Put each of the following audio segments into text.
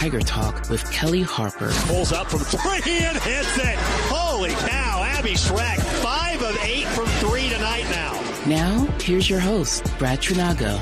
Tiger Talk with Kellie Harper. Pulls up from three and hits it. Holy cow, Abby Schreck, 5 of 8 from 3 tonight now. Now, here's your host, Brad Trinago.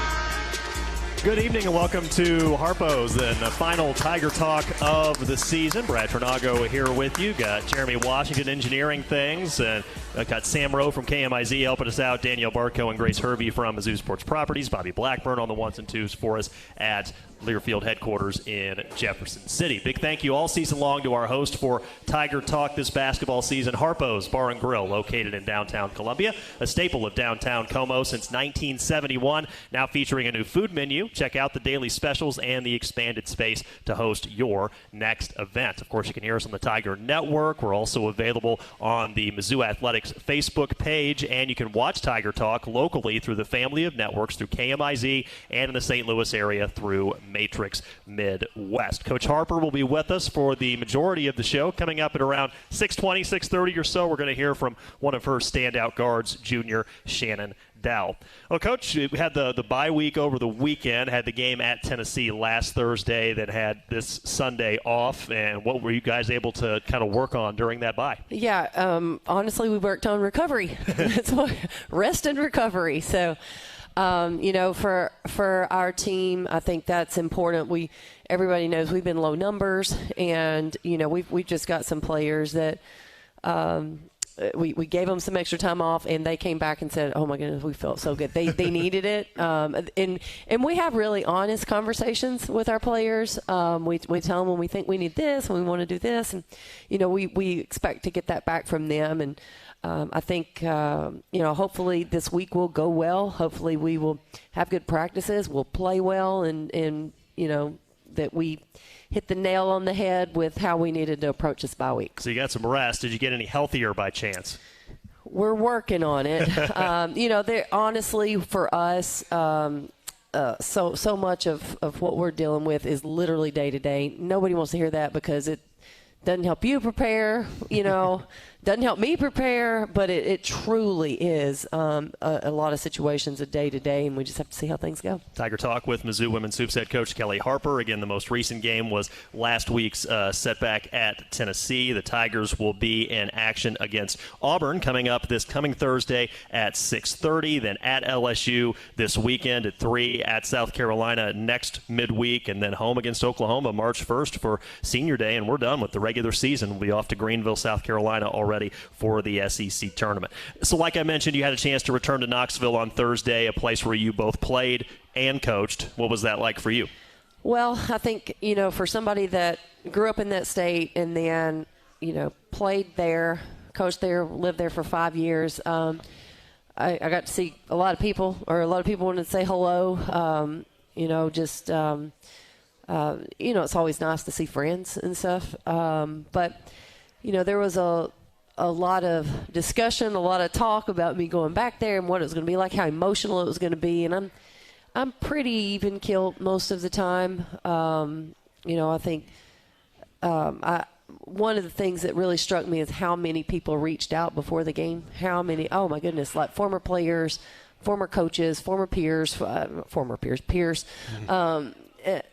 Good evening and welcome to Harpo's and the final Tiger Talk of the season. Brad Trinago here with you. Got Jeremy Washington engineering things, and got Sam Rowe from KMIZ helping us out, Danielle Barco and Grace Hervey from Mizzou Sports Properties, Bobby Blackburn on the ones and twos for us at Learfield headquarters in Jefferson City. Big thank you all season long to our host for Tiger Talk this basketball season, Harpo's Bar and Grill, located in downtown Columbia, a staple of downtown Como since 1971, now featuring a new food menu. Check out the daily specials and the expanded space to host your next event. Of course, you can hear us on the Tiger Network. We're also available on the Mizzou Athletics Facebook page, and you can watch Tiger Talk locally through the family of networks through KMIZ and in the St. Louis area through Matrix Midwest. Coach Harper will be with us for the majority of the show. Coming up at around 6:20, 6:30 or so, we're going to hear from one of her standout guards, junior Shannon Dowell. Well, Coach, we had the bye week over the weekend, had the game at Tennessee last Thursday, then had this Sunday off, and what were you guys able to kind of work on during that bye? Yeah, honestly, we worked on recovery. That's what, rest and recovery. So, for our team, I think that's important. Everybody knows we've been low numbers, and we've just got some players that we gave them some extra time off, and they came back and said, "Oh my goodness, we felt so good." They needed it, and we have really honest conversations with our players. We tell them when we think we need this, when we want to do this, and we expect to get that back from them. And I think, hopefully this week will go well. Hopefully we will have good practices. We'll play well, and that we hit the nail on the head with how we needed to approach this bye week. So you got some rest. Did you get any healthier by chance? We're working on it. Honestly, for us, so much of what we're dealing with is literally day to day. Nobody wants to hear that because it doesn't help you prepare, doesn't help me prepare, but it truly is a lot of situations of day to day, and we just have to see how things go. Tiger Talk with Mizzou Women's Hoops head coach Kellie Harper. Again, the most recent game was last week's setback at Tennessee. The Tigers will be in action against Auburn coming up this coming Thursday at 6:30, then at LSU this weekend at 3, at South Carolina next midweek, and then home against Oklahoma March 1st for Senior Day, and we're done with the regular season. We'll be off to Greenville, South Carolina already for the SEC tournament. So like I mentioned, you had a chance to return to Knoxville on Thursday, a place where you both played and coached. What was that like for you? Well, I think, for somebody that grew up in that state and then, played there, coached there, lived there for 5 years, I got to see a lot of people wanted to say hello, it's always nice to see friends and stuff. But, there was a lot of discussion, a lot of talk about me going back there and what it was going to be like, how emotional it was going to be. And I'm pretty even-keeled most of the time. I think one of the things that really struck me is how many people reached out before the game. How many, oh my goodness, like former players, former coaches, former peers,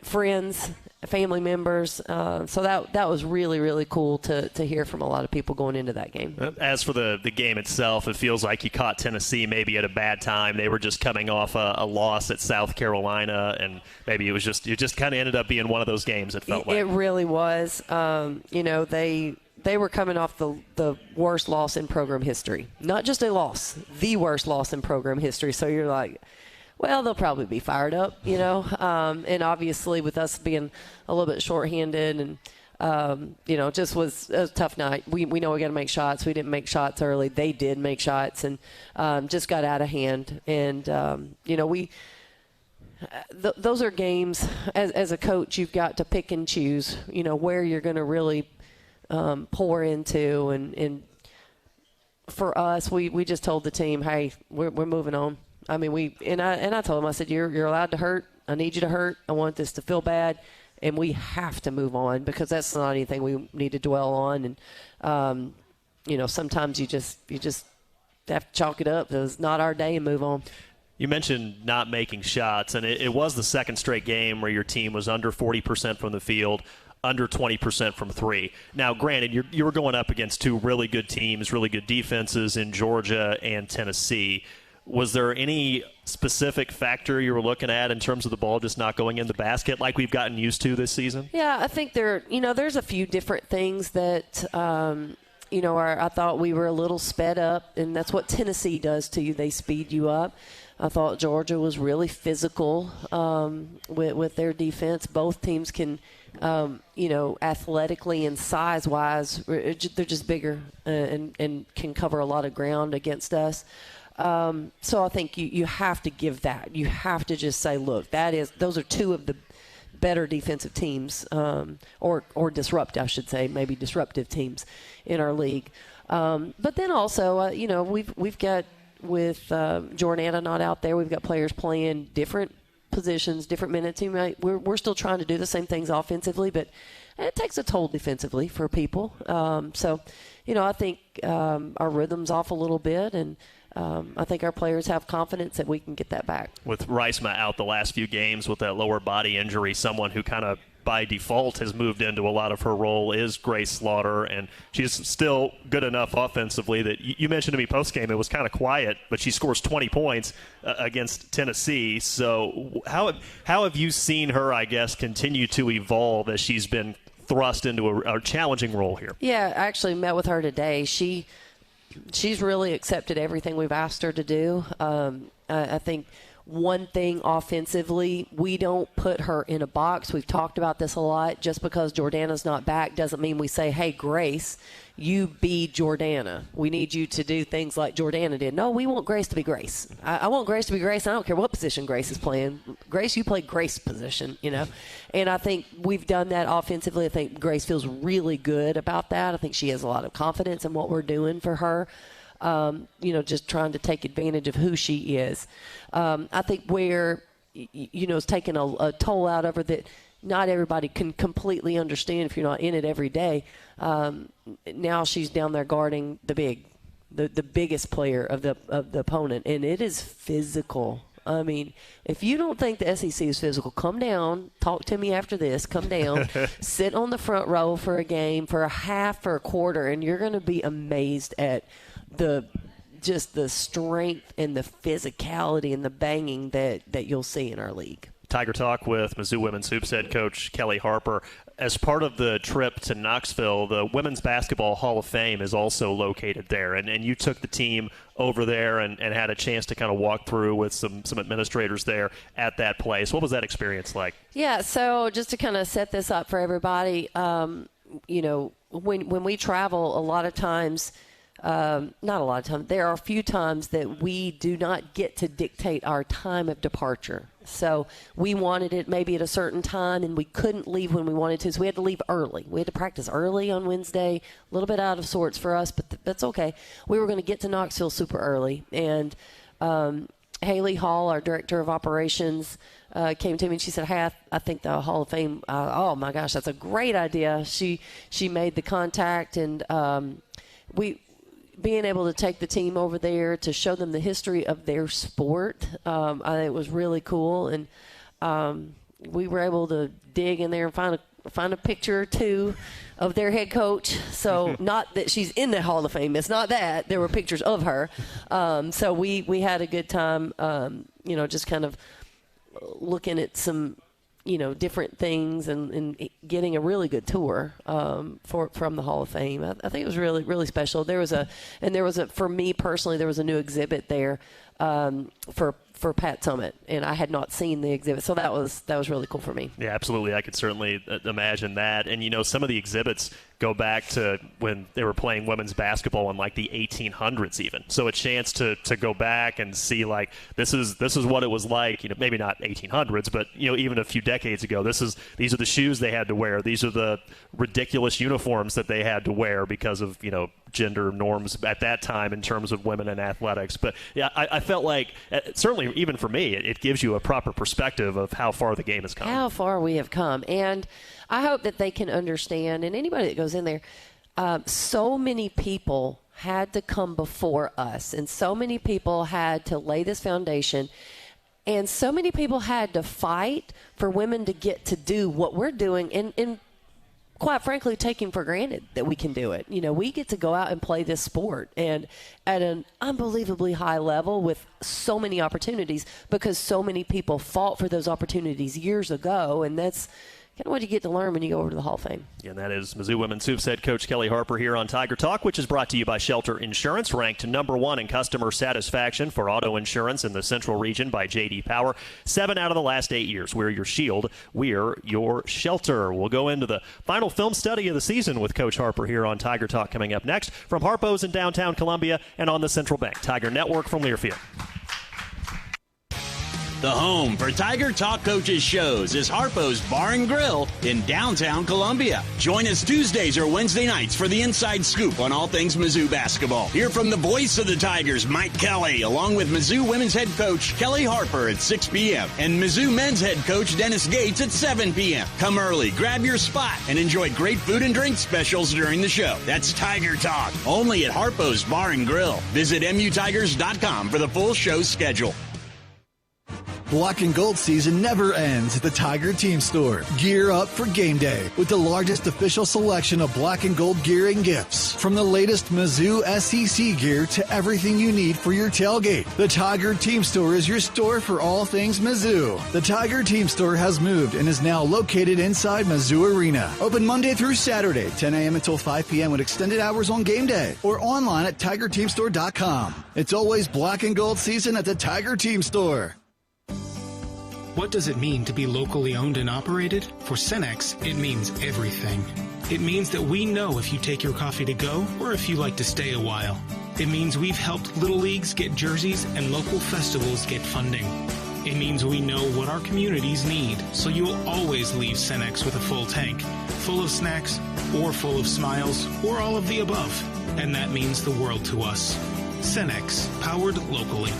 friends, family members. So that was really, really cool to hear from a lot of people going into that game. As for the game itself, it feels like you caught Tennessee maybe at a bad time. They were just coming off a loss at South Carolina, and maybe it just kind of ended up being one of those games, it felt like. It really was. They were coming off the worst loss in program history. Not just a loss, the worst loss in program history. So you're like, well, they'll probably be fired up, and obviously with us being a little bit shorthanded and, just was a tough night. We know we got to make shots. We didn't make shots early. They did make shots and just got out of hand. And, those are games, as a coach, you've got to pick and choose, where you're going to really pour into. And for us, we just told the team, hey, we're moving on. I mean, I told him, I said, you're allowed to hurt. I need you to hurt. I want this to feel bad, and we have to move on because that's not anything we need to dwell on. And sometimes you just have to chalk it up. It's not our day and move on. You mentioned not making shots, and it was the second straight game where your team was under 40% from the field, under 20% from three. Now, granted, you were going up against two really good teams, really good defenses in Georgia and Tennessee. Was there any specific factor you were looking at in terms of the ball just not going in the basket like we've gotten used to this season? Yeah, I think there's a few different things that I thought we were a little sped up, and that's what Tennessee does to you. They speed you up. I thought Georgia was really physical with their defense. Both teams can, athletically and size-wise, they're just bigger and can cover a lot of ground against us. So I think you have to give that. You have to just say, look, those are two of the better defensive teams, or disrupt, I should say, maybe disruptive teams in our league. But then also, we've got with Jordana not out there, we've got players playing different positions, different minutes. We're still trying to do the same things offensively, but it takes a toll defensively for people. I think our rhythm's off a little bit, and I think our players have confidence that we can get that back. With Reisma out the last few games with that lower body injury, someone who kind of by default has moved into a lot of her role is Grace Slaughter, and she's still good enough offensively that you mentioned to me post-game it was kind of quiet, but she scores 20 points against Tennessee. So how have you seen her, I guess, continue to evolve as she's been thrust into a challenging role here? Yeah, I actually met with her today. She's really accepted everything we've asked her to do. I think one thing offensively, we don't put her in a box. We've talked about this a lot. Just because Jordana's not back doesn't mean we say, hey, Grace, you be Jordana. We need you to do things like Jordana did. No, we want Grace to be Grace. I want Grace to be Grace. I don't care what position Grace is playing. Grace, you play Grace position, And I think we've done that offensively. I think Grace feels really good about that. I think she has a lot of confidence in what we're doing for her. Just trying to take advantage of who she is. I think where, it's taken a toll out of her that not everybody can completely understand if you're not in it every day. Now she's down there guarding the biggest player of the opponent, and it is physical. I mean, if you don't think the SEC is physical, come down, talk to me after this, come down, sit on the front row for a game, for a half or a quarter, and you're going to be amazed at the strength and the physicality and the banging that you'll see in our league. Tiger Talk with Mizzou Women's Hoops head coach Kellie Harper. As part of the trip to Knoxville, the Women's Basketball Hall of Fame is also located there, and you took the team over there and had a chance to kind of walk through with some administrators there at that place. What was that experience like? Yeah, so just to kind of set this up for everybody, when we travel, a lot of times – not a lot of times. There are a few times that we do not get to dictate our time of departure. So we wanted it maybe at a certain time, and we couldn't leave when we wanted to, so we had to leave early. We had to practice early on Wednesday, a little bit out of sorts for us, but that's okay. We were going to get to Knoxville super early, and Haley Hall, our director of operations, came to me and she said, hey, I think the Hall of Fame, oh my gosh, that's a great idea. She made the contact, and being able to take the team over there to show them the history of their sport, I think it was really cool. And we were able to dig in there and find a picture or two of their head coach. So not that she's in the Hall of Fame. It's not that. There were pictures of her. So we had a good time, just kind of looking at some different things and getting a really good tour from the Hall of Fame. I think it was really, really special. There was for me personally, there was a new exhibit there for Pat Summitt, and I had not seen the exhibit, so that was really cool for me. Yeah, absolutely. I could certainly imagine that. And some of the exhibits go back to when they were playing women's basketball in like the 1800s even. So a chance to go back and see like this is what it was like, maybe not 1800s, but even a few decades ago. These are the shoes they had to wear. These are the ridiculous uniforms that they had to wear because of, gender norms at that time in terms of women in athletics. But yeah, I felt like certainly even for me, it gives you a proper perspective of how far the game has come. How far we have come. And I hope that they can understand, and anybody that goes in there, so many people had to come before us, and so many people had to lay this foundation, and so many people had to fight for women to get to do what we're doing, and quite frankly, taking for granted that we can do it. You know, we get to go out and play this sport, and at an unbelievably high level with so many opportunities, because so many people fought for those opportunities years ago, and that's kind of what you get to learn when you go over to the Hall of Fame. And that is Mizzou women's hoops head coach Kellie Harper here on Tiger Talk, which is brought to you by Shelter Insurance, ranked #1 in customer satisfaction for auto insurance in the Central Region by J.D. Power. 7 out of the last 8 years. We're your shield. We're your shelter. We'll go into the final film study of the season with Coach Harper here on Tiger Talk coming up next from Harpo's in downtown Columbia and on the Central Bank Tiger Network from Learfield. The home for Tiger Talk Coaches shows is Harpo's Bar and Grill in downtown Columbia. Join us Tuesdays or Wednesday nights for the inside scoop on all things Mizzou basketball. Hear from the voice of the Tigers, Mike Kelly, along with Mizzou women's head coach Kellie Harper at 6 p.m. and Mizzou men's head coach Dennis Gates at 7 p.m. Come early, grab your spot, and enjoy great food and drink specials during the show. That's Tiger Talk, only at Harpo's Bar and Grill. Visit MUTigers.com for the full show schedule. Black and gold season never ends at the Tiger Team Store. Gear up for game day with the largest official selection of black and gold gear and gifts. From the latest Mizzou SEC gear to everything you need for your tailgate. The Tiger Team Store is your store for all things Mizzou. The Tiger Team Store has moved and is now located inside Mizzou Arena. Open Monday through Saturday, 10 a.m. until 5 p.m. with extended hours on game day or online at TigerTeamStore.com. It's always black and gold season at the Tiger Team Store. What does it mean to be locally owned and operated? For Cenex, it means everything. It means that we know if you take your coffee to go or if you like to stay a while. It means we've helped Little Leagues get jerseys and local festivals get funding. It means we know what our communities need, so you'll always leave Cenex with a full tank, full of snacks, or full of smiles, or all of the above. And that means the world to us. Cenex, powered locally.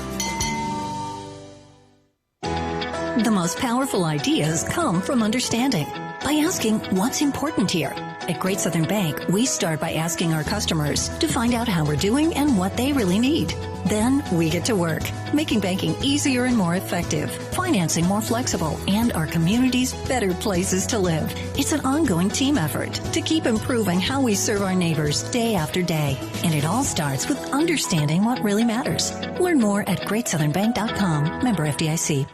The most powerful ideas come from understanding. By asking what's important here. At Great Southern Bank, we start by asking our customers to find out how we're doing and what they really need. Then we get to work, making banking easier and more effective, financing more flexible, and our communities better places to live. It's an ongoing team effort to keep improving how we serve our neighbors day after day. And it all starts with understanding what really matters. Learn more at GreatSouthernBank.com. Member FDIC.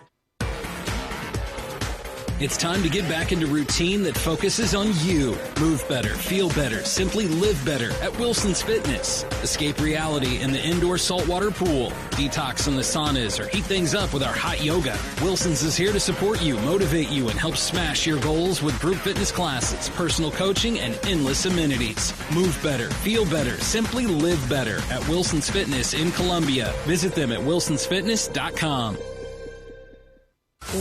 It's time to get back into routine that focuses on you. Move better, feel better, simply live better at Wilson's Fitness. Escape reality in the indoor saltwater pool. Detox in the saunas or heat things up with our hot yoga. Wilson's is here to support you, motivate you, and help smash your goals with group fitness classes, personal coaching, and endless amenities. Move better, feel better, simply live better at Wilson's Fitness in Columbia. Visit them at wilsonsfitness.com.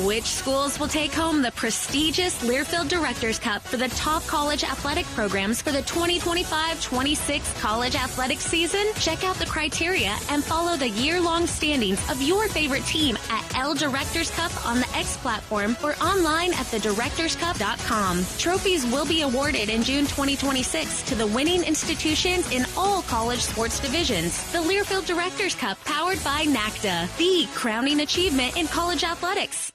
Which schools will take home the prestigious Learfield Directors Cup for the top college athletic programs for the 2025-26 college athletic season? Check out the criteria and follow the year-long standings of your favorite team at L Directors Cup on the X platform or online at thedirectorscup.com. Trophies will be awarded in June 2026 to the winning institutions in all college sports divisions. The Learfield Directors Cup, powered by NACDA, the crowning achievement in college athletics.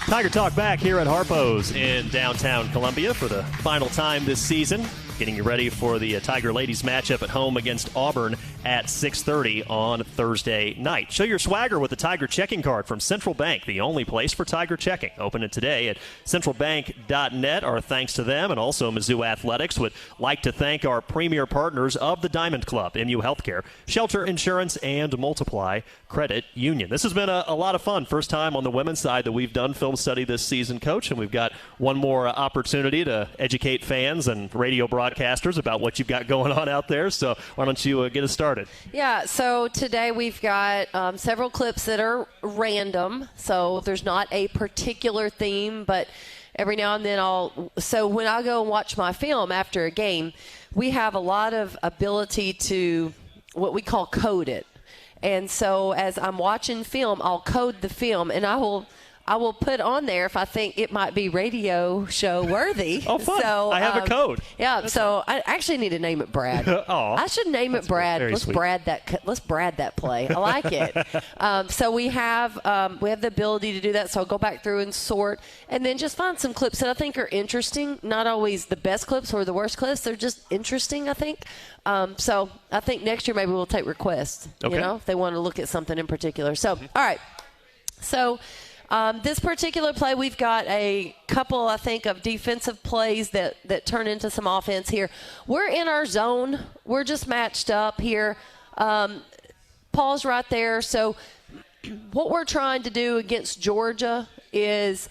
Tiger Talk back here at Harpo's in downtown Columbia for the final time this season. Getting you ready for the Tiger ladies matchup at home against Auburn at 6:30 on Thursday night. Show your swagger with the Tiger checking card from Central Bank, the only place for Tiger checking. Open it today at centralbank.net. Our thanks to them, and also Mizzou Athletics would like to thank our premier partners of the Diamond Club, MU Healthcare, Shelter Insurance, and Multiply Credit Union. This has been a lot of fun. First time on the women's side that we've done film study this season, Coach, and we've got one more opportunity to educate fans and radio broadcasters about what you've got going on out there. So why don't you get us started? Yeah, so today we've got several clips that are random, so there's not a particular theme, but every now and then so when I go and watch my film after a game, we have a lot of ability to what we call code it. And so as I'm watching film, I'll code the film, and I will I will put on there if I think it might be radio show worthy. Oh, fun. So, I have a code. Yeah, so I actually need to name it Brad. I should name it Brad. Let's Brad that play. I like it. So we have the ability to do that. So I'll go back through and sort and then just find some clips that I think are interesting. Not always the best clips or the worst clips. They're just interesting, I think. So I think next year maybe we'll take requests, if they want to look at something in particular. So, all right. So this particular play, we've got a couple, I think, of defensive plays that turn into some offense here. We're in our zone. We're just matched up here. Paul's right there. So what we're trying to do against Georgia is,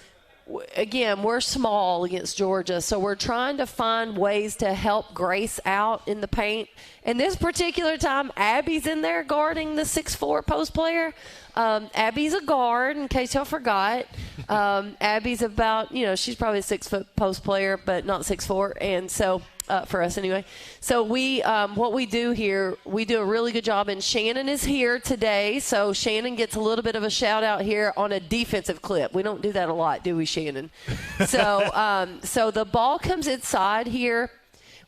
again, we're small against Georgia, so we're trying to find ways to help Grace out in the paint. And this particular time, Abby's in there guarding the 6'4" post player. Abby's a guard, in case y'all forgot. Abby's about, she's probably a 6-foot post player, but not 6'4", and so for us anyway. So we, what we do here, we do a really good job, and Shannon is here today, so Shannon gets a little bit of a shout out here on a defensive clip. We don't do that a lot, do we, Shannon? So the ball comes inside here.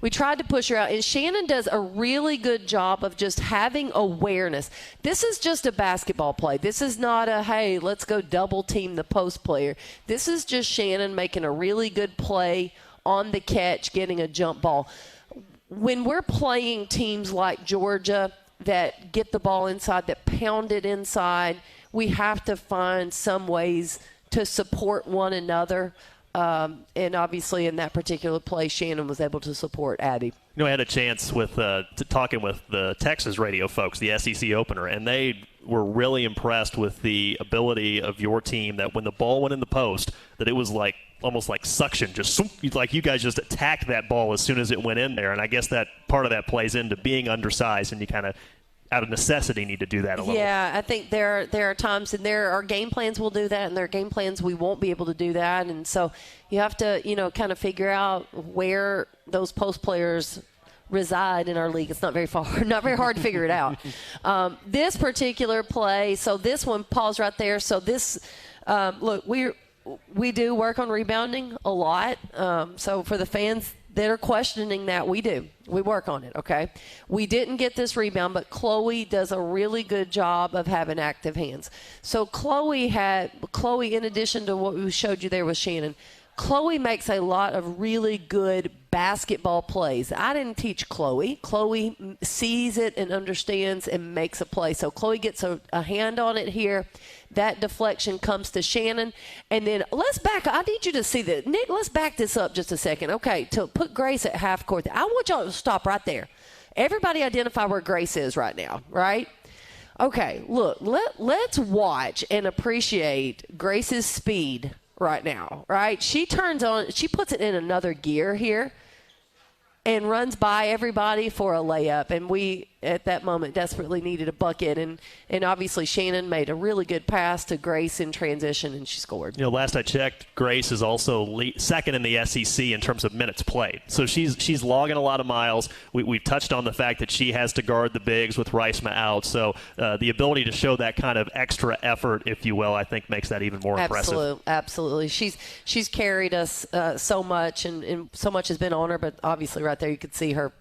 We tried to push her out, and Shannon does a really good job of just having awareness. This is just a basketball play. This is not a, hey, let's go double team the post player. This is just Shannon making a really good play on the catch, getting a jump ball. When we're playing teams like Georgia that get the ball inside, that pound it inside, we have to find some ways to support one another. And obviously in that particular play, Shannon was able to support Abby. I had a chance with talking with the Texas radio folks, the SEC opener, and they were really impressed with the ability of your team that when the ball went in the post, that it was like almost like suction, just like you guys just attacked that ball as soon as it went in there. And I guess that part of that plays into being undersized, and you kind of out of necessity need to do that a little. Yeah, I think there are times, and there are game plans we'll do that, and there are game plans we won't be able to do that. And so you have to, kind of figure out where those post players reside in our league. It's not very hard to figure it out. This particular play, so this one, Paul's right there. So this, look, we do work on rebounding a lot. So for the fans that are questioning that, we work on it, okay? We didn't get this rebound, but Chloe does a really good job of having active hands. So Chloe, in addition to what we showed you there with Shannon, Chloe makes a lot of really good basketball plays. I didn't teach Chloe. Chloe sees it and understands and makes a play. So Chloe gets a hand on it here. That deflection comes to Shannon. And then I need you to see that. Nick, let's back this up just a second. Okay, to put Grace at half court. I want y'all to stop right there. Everybody identify where Grace is right now, right? Okay, look, let's watch and appreciate Grace's speed right now, right? She puts it in another gear here and runs by everybody for a layup. And we, at that moment, desperately needed a bucket. And obviously Shannon made a really good pass to Grace in transition, and she scored. Last I checked, Grace is also second in the SEC in terms of minutes played. So she's logging a lot of miles. We've touched on the fact that she has to guard the bigs with Reisma out. So the ability to show that kind of extra effort, if you will, I think makes that even more impressive. Absolutely. She's carried us so much, and so much has been on her, but obviously right there you could see her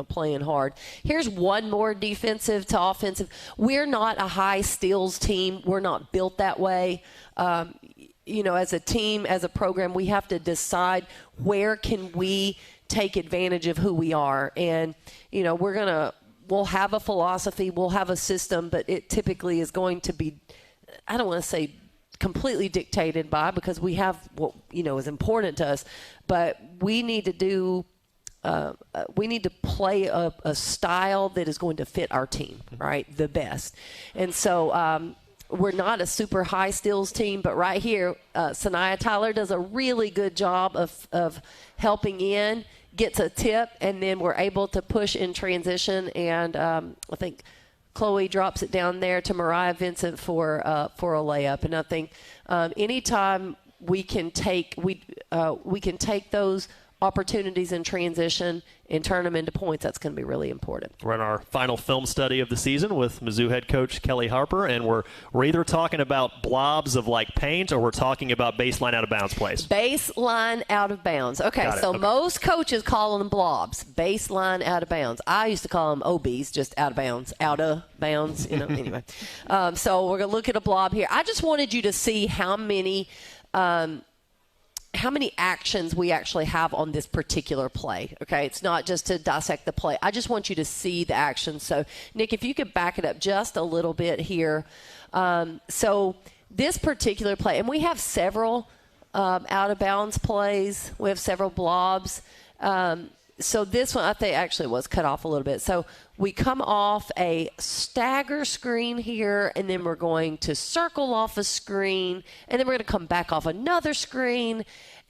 playing hard. Here's one more defensive to offensive. We're not a high steals team. We're not built that way. As a team, as a program, we have to decide where can we take advantage of who we are. And, we'll have a philosophy, we'll have a system, but it typically is going to be, I don't want to say completely dictated by, because we have what, is important to us, but we need to do we need to play a style that is going to fit our team, right, the best. And so we're not a super high steals team, but right here, Sanaya Tyler does a really good job of helping in, gets a tip, and then we're able to push in transition. And I think Chloe drops it down there to Mariah Vincent for a layup. And I think anytime we can take those opportunities in transition and turn them into points, that's going to be really important. We're in our final film study of the season with Mizzou head coach Kellie Harper, and we're either talking about blobs of like paint or we're talking about baseline out of bounds plays. Baseline out of bounds. Okay, so most coaches call them blobs, baseline out of bounds. I used to call them OBs, just out of bounds, anyway. So we're going to look at a blob here. I just wanted you to see how many actions we actually have on this particular play, okay? It's not just to dissect the play. I just want you to see the action. So, Nick, if you could back it up just a little bit here. So this particular play, and we have several out-of-bounds plays. We have several blobs. So this one, I think, actually was cut off a little bit. So we come off a stagger screen here, and then we're going to circle off a screen, and then we're going to come back off another screen.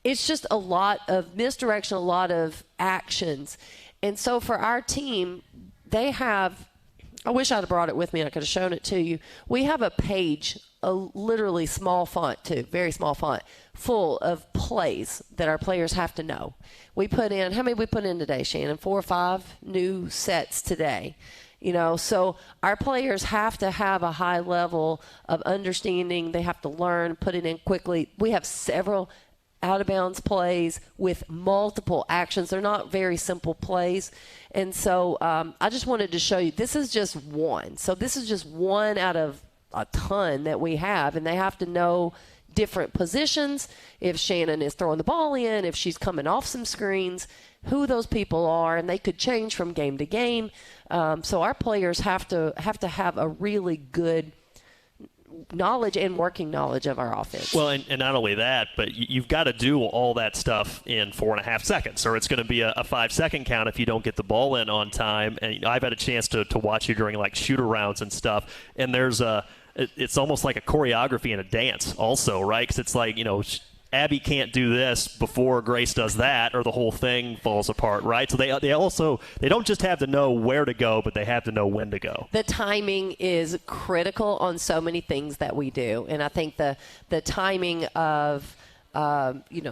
It's just a lot of misdirection, a lot of actions. And so for our team, they have – I wish I'd have brought it with me. I could have shown it to you. We have a page, a literally small font too, very small font, full of plays that our players have to know. We put in, how many we put in today, Shannon? 4 or 5 new sets today. So our players have to have a high level of understanding. They have to learn, put it in quickly. We have several out-of-bounds plays with multiple actions. They're not very simple plays. And so I just wanted to show you, this is just one. So this is just one out of a ton that we have, and they have to know different positions, if Shannon is throwing the ball in, if she's coming off some screens, who those people are, and they could change from game to game. So our players have to have a really good knowledge and working knowledge of our offense. Well, and not only that, but you've got to do all that stuff in 4.5 seconds, or it's going to be a 5-second count if you don't get the ball in on time. And I've had a chance to watch you during like shooter rounds and stuff, and it's almost like a choreography and a dance also, right? Because it's like, Abby can't do this before Grace does that, or the whole thing falls apart, right? So they don't just have to know where to go, but they have to know when to go. The timing is critical on so many things that we do, and I think the timing of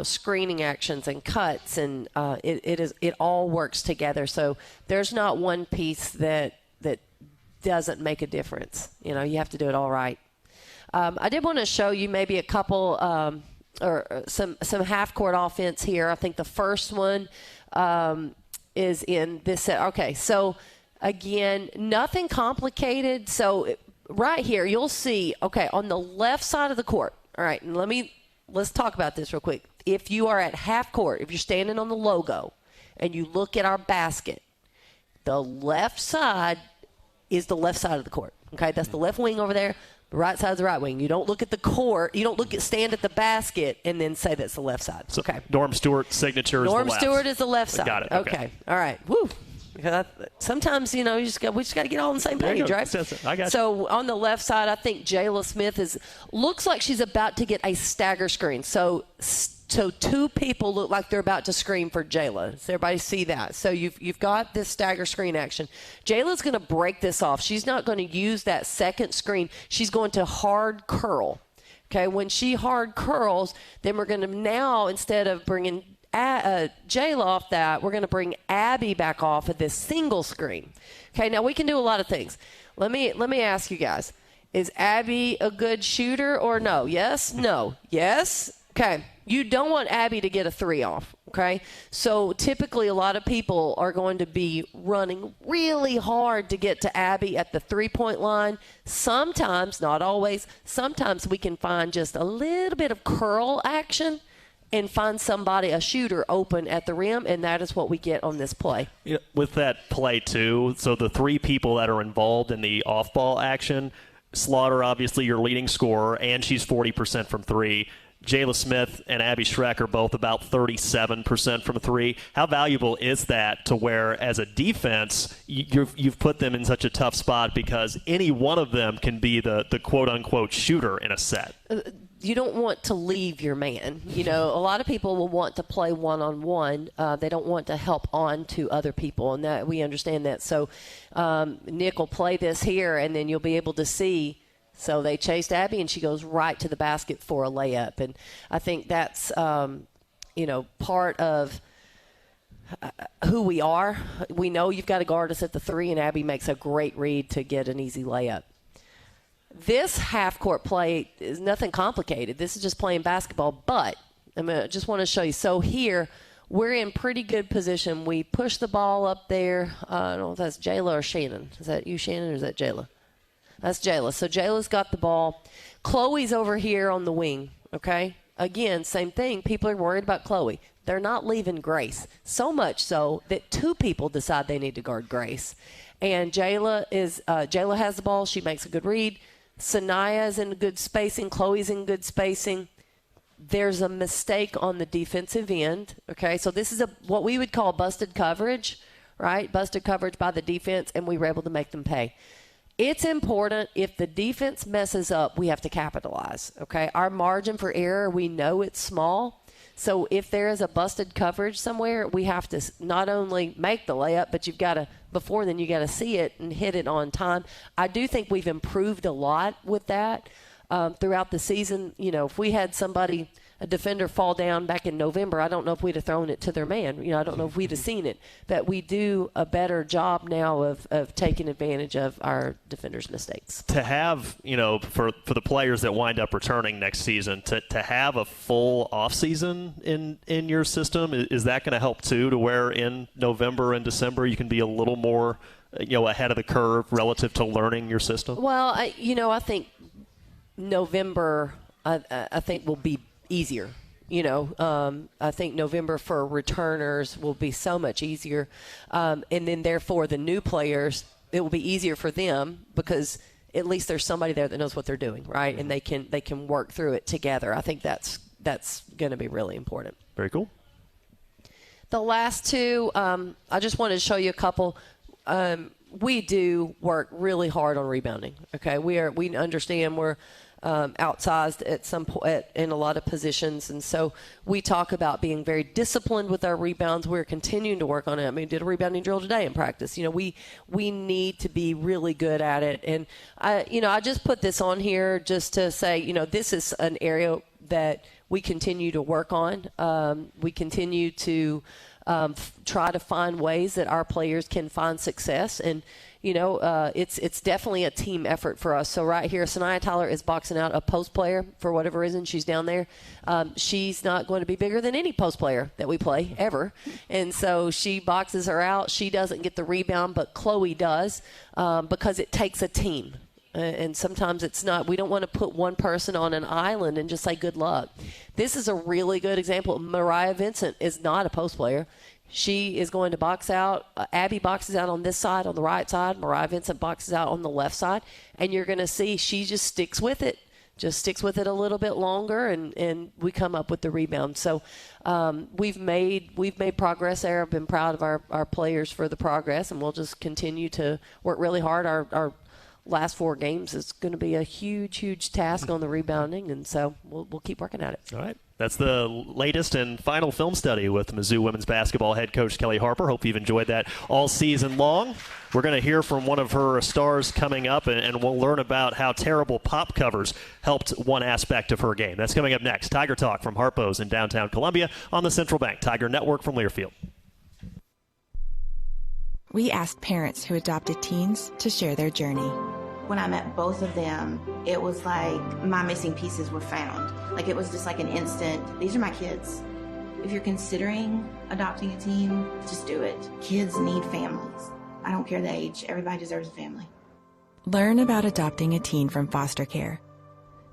screening actions and cuts, and it all works together. So there's not one piece that doesn't make a difference. You have to do it all right. I did want to show you maybe a couple or some half-court offense here. I think the first one is in this set. Okay, so, again, nothing complicated. So right here you'll see, okay, on the left side of the court. All right, and let's talk about this real quick. If you are at half court, if you're standing on the logo and you look at our basket, the left side is the left side of the court. Okay, that's the left wing over there. The right side is the right wing. You don't look at the court. You don't stand at the basket and then say that's the left side. So okay. Norm Stewart's signature is the left. Norm Stewart is the left side. Got it. Okay. All right. Woo. Sometimes, we just got to get all on the same page, right? I got you. So on the left side, I think Jayla Smith looks like she's about to get a stagger screen. So 2 people look like they're about to screen for Jayla. Does everybody see that? So you've got this stagger screen action. Jayla's going to break this off. She's not going to use that second screen. She's going to hard curl. Okay, when she hard curls, then we're going to now, instead of bringing Jayla off that, we're going to bring Abby back off of this single screen. Okay, now we can do a lot of things. Let me ask you guys, is Abby a good shooter or no? Yes? No? Yes? Okay. You don't want Abby to get a 3 off, okay? So typically a lot of people are going to be running really hard to get to Abby at the 3-point line. Sometimes, not always, sometimes we can find just a little bit of curl action and find somebody, a shooter, open at the rim, and that is what we get on this play. Yeah, with that play, too, so the 3 people that are involved in the off-ball action, Slaughter, obviously your leading scorer, and she's 40% from 3. Jayla Smith and Abby Schreck are both about 37% from 3. How valuable is that to where, as a defense, you've put them in such a tough spot because any one of them can be the quote-unquote shooter in a set? You don't want to leave your man. A lot of people will want to play one-on-one. They don't want to help on to other people, and that we understand that. So Nick will play this here, and then you'll be able to see. So they chased Abby, and she goes right to the basket for a layup. And I think that's, part of who we are. We know you've got to guard us at the 3, and Abby makes a great read to get an easy layup. This half-court play is nothing complicated. This is just playing basketball, but I just want to show you. So here, we're in pretty good position. We push the ball up there. I don't know if that's Jayla or Shannon. Is that you, Shannon, or is that Jayla? That's Jayla. So Jayla's got the ball. Chloe's over here on the wing, okay? Again, same thing. People are worried about Chloe. They're not leaving Grace. So much so that 2 people decide they need to guard Grace. And Jayla has the ball. She makes a good read. Sanaya's in good spacing. Chloe's in good spacing. There's a mistake on the defensive end, okay? So this is what we would call busted coverage, right? Busted coverage by the defense, and we were able to make them pay. It's important. If the defense messes up, we have to capitalize, okay? Our margin for error, we know it's small. So if there is a busted coverage somewhere, we have to not only make the layup, but you've got to, before then, you got to see it and hit it on time. I do think we've improved a lot with that throughout the season. You know, if we had a defender fall down back in November, I don't know if we'd have thrown it to their man. You know, I don't know if we'd have seen it. But we do a better job now of taking advantage of our defenders' mistakes. To have, you know, for the players that wind up returning next season, to have a full offseason in your system, is that going to help too, to where in November and December you can be a little more, you know, ahead of the curve relative to learning your system? Well, I think November, I think will be easier. You know, I think November for returners will be so much easier. And then therefore the new players, it will be easier for them because at least there's somebody there that knows what they're doing, right? And they can work through it together. I think that's going to be really important. Very cool. The last 2, I just wanted to show you a couple. We do work really hard on rebounding. Okay, we understand we're outsized at some point in a lot of positions, and so we talk about being very disciplined with our rebounds. We're continuing to work on it. I mean, did a rebounding drill today in practice. You know, we need to be really good at it, and I just put this on here just to say, you know, this is an area that we continue to work on. We continue to try to find ways that our players can find success. And, you know, it's definitely a team effort for us. So right here, Sanaya Tyler is boxing out a post player for whatever reason. She's down there. She's not going to be bigger than any post player that we play ever. And so she boxes her out. She doesn't get the rebound, but Chloe does because it takes a team. And sometimes it's not. We don't want to put one person on an island and just say good luck. This is a really good example. Mariah Vincent is not a post player. She is going to box out. Abby boxes out on this side, on the right side. Mariah Vincent boxes out on the left side. And you're going to see she just sticks with it. Just sticks with it a little bit longer, and we come up with the rebound. So we've made progress there. I've been proud of our players for the progress, and we'll just continue to work really hard. Our last 4 games is going to be a huge task on the rebounding, and so we'll keep working at it. All right. That's the latest and final film study with Mizzou women's basketball head coach Kellie Harper. Hope you've enjoyed that all season long. We're going to hear from one of her stars coming up, and we'll learn about how terrible pop covers helped one aspect of her game. That's coming up next. Tiger Talk from Harpo's in downtown Columbia on the Central Bank Tiger Network from Learfield. We asked parents who adopted teens to share their journey. When I met both of them, it was like my missing pieces were found. Like it was just like an instant, these are my kids. If you're considering adopting a teen, just do it. Kids need families. I don't care the age, everybody deserves a family. Learn about adopting a teen from foster care.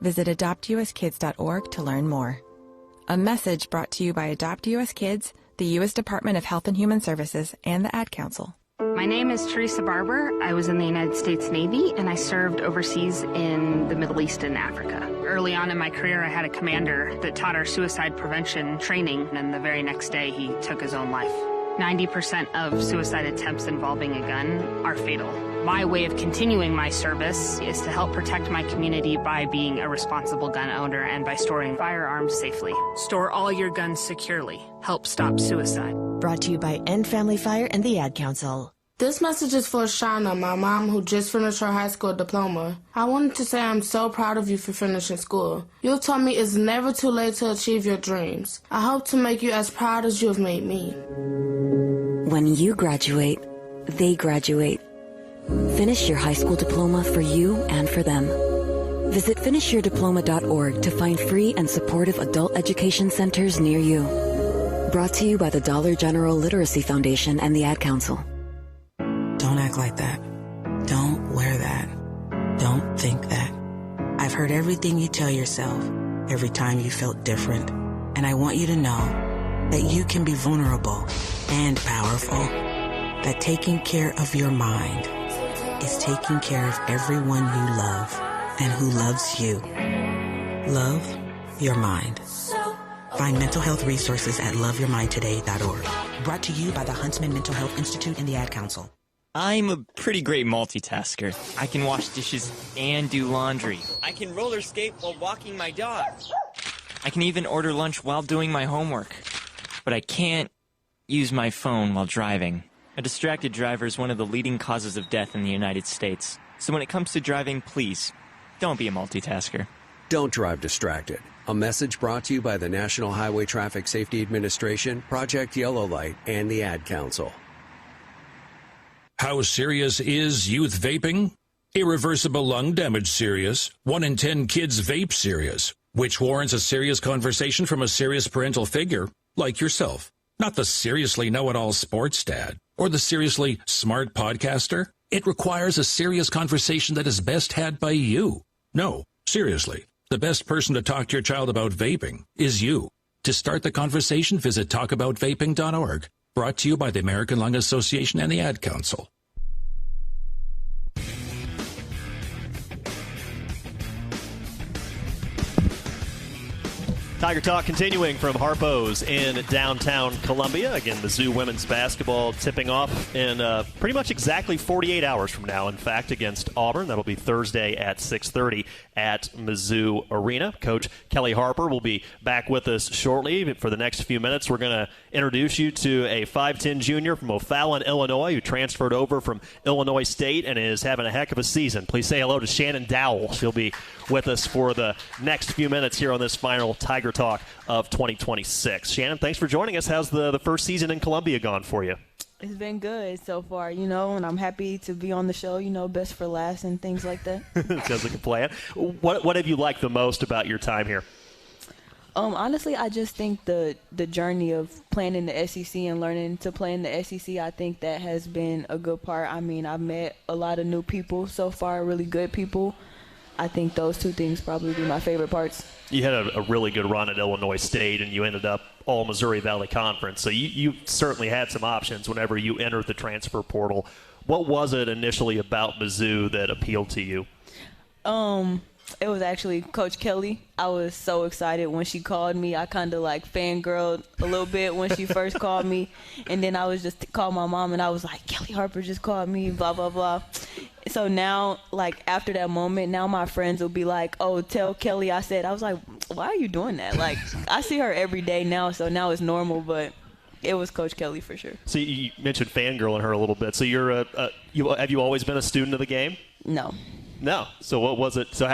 Visit adoptuskids.org to learn more. A message brought to you by Adopt US Kids, the U.S. Department of Health and Human Services, and the Ad Council. My name is Teresa Barber. I was in the United States Navy, and I served overseas in the Middle East and Africa. Early on in my career, I had a commander that taught our suicide prevention training, and the very next day, he took his own life. 90% of suicide attempts involving a gun are fatal. My way of continuing my service is to help protect my community by being a responsible gun owner and by storing firearms safely. Store all your guns securely. Help stop suicide. Brought to you by End Family Fire and the Ad Council. This message is for Shauna, my mom, who just finished her high school diploma. I wanted to say I'm so proud of you for finishing school. You told me it's never too late to achieve your dreams. I hope to make you as proud as you have made me. when you graduate, they graduate. Finish your high school diploma for you and for them. Visit finishyourdiploma.org to find free and supportive adult education centers near you. Brought to you by the Dollar General Literacy Foundation and the Ad Council. Don't act like that. Don't wear that. Don't think that. I've heard everything you tell yourself every time you felt different. And I want you to know that you can be vulnerable and powerful. That taking care of your mind is taking care of everyone you love and who loves you. Love your mind. Find mental health resources at loveyourmindtoday.org. Brought to you by the Huntsman Mental Health Institute and the Ad Council. I'm a pretty great multitasker. I can wash dishes and do laundry. I can roller skate while walking my dog. I can even order lunch while doing my homework. But I can't use my phone while driving. A distracted driver is one of the leading causes of death in the United States. So when it comes to driving, please, don't be a multitasker. Don't drive distracted. A message brought to you by the National Highway Traffic Safety Administration, Project Yellow Light, and the Ad Council. How serious is youth vaping? Irreversible lung damage serious. 1 in 10 kids vape serious, which warrants a serious conversation from a serious parental figure like yourself. Not the seriously know-it-all sports dad or the seriously smart podcaster. It requires a serious conversation that is best had by you. No, seriously, the best person to talk to your child about vaping is you. To start the conversation, visit talkaboutvaping.org. Brought to you by the American Lung Association and the Ad Council. Tiger Talk continuing from Harpo's in downtown Columbia. Again, Mizzou women's basketball tipping off in pretty much exactly 48 hours from now, in fact, against Auburn. That'll be Thursday at 6:30 at Mizzou Arena. Coach Kellie Harper will be back with us shortly. For the next few minutes, we're going to introduce you to a 5'10 junior from O'Fallon, Illinois, who transferred over from Illinois State and is having a heck of a season. Please say hello to Shannon Dowell. She'll be with us for the next few minutes here on this final Tiger Talk of 2026. Shannon, thanks for joining us. How's the first season in Columbia gone for you? It's been good so far, and I'm happy to be on the show, best for last and things like that. Sounds like a plan. What have you liked the most about your time here? Honestly, I just think the journey of playing in the SEC and learning to play in the SEC, I think that has been a good part. I mean, I've met a lot of new people so far, really good people. I think those two things probably be my favorite parts. You had a really good run at Illinois State, and you ended up all Missouri Valley Conference. So you certainly had some options whenever you entered the transfer portal. What was it initially about Mizzou that appealed to you? It was actually Coach Kellie. I was so excited when she called me. I kind of fangirled a little bit when she first called me. And then I was just called my mom, and I was like, Kellie Harper just called me, blah, blah, blah. So now, after that moment, now my friends will be like, oh, tell Kellie I said. I was like, why are you doing that? I see her every day now, so now it's normal, but it was Coach Kellie for sure. So you mentioned fangirling her a little bit. So have you always been a student of the game? No. No. So what was it? So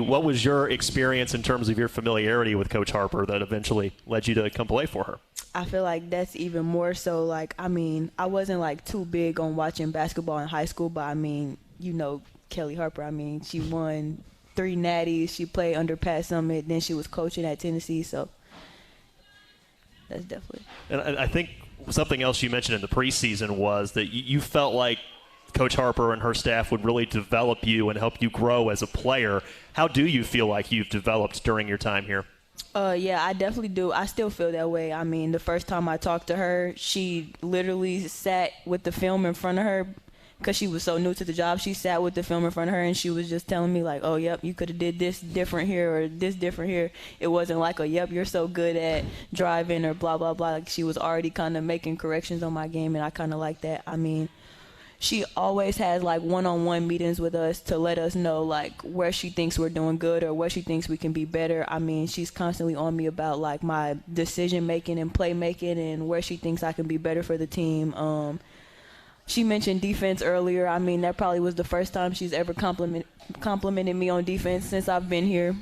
what was your experience in terms of your familiarity with Coach Harper that eventually led you to come play for her? I feel like that's even more so. I wasn't too big on watching basketball in high school, but Kellie Harper. She won 3 natties. She played under Pat Summitt. Then she was coaching at Tennessee. So that's definitely. And I think something else you mentioned in the preseason was that you felt like Coach Harper and her staff would really develop you and help you grow as a player. How do you feel like you've developed during your time here? Yeah, I definitely do. I still feel that way. The first time I talked to her, she literally sat with the film in front of her because she was so new to the job. She sat with the film in front of her, and she was just telling me, oh, yep, you could have did this different here or this different here. It wasn't yep, you're so good at driving or blah, blah, blah. She was already kind of making corrections on my game, and I kind of like that. She always has one-on-one meetings with us to let us know where she thinks we're doing good or where she thinks we can be better. She's constantly on me about my decision making and play making and where she thinks I can be better for the team. She mentioned defense earlier. That probably was the first time she's ever complimented me on defense since I've been here.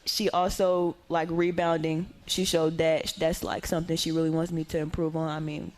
She also rebounding. She showed that's something she really wants me to improve on.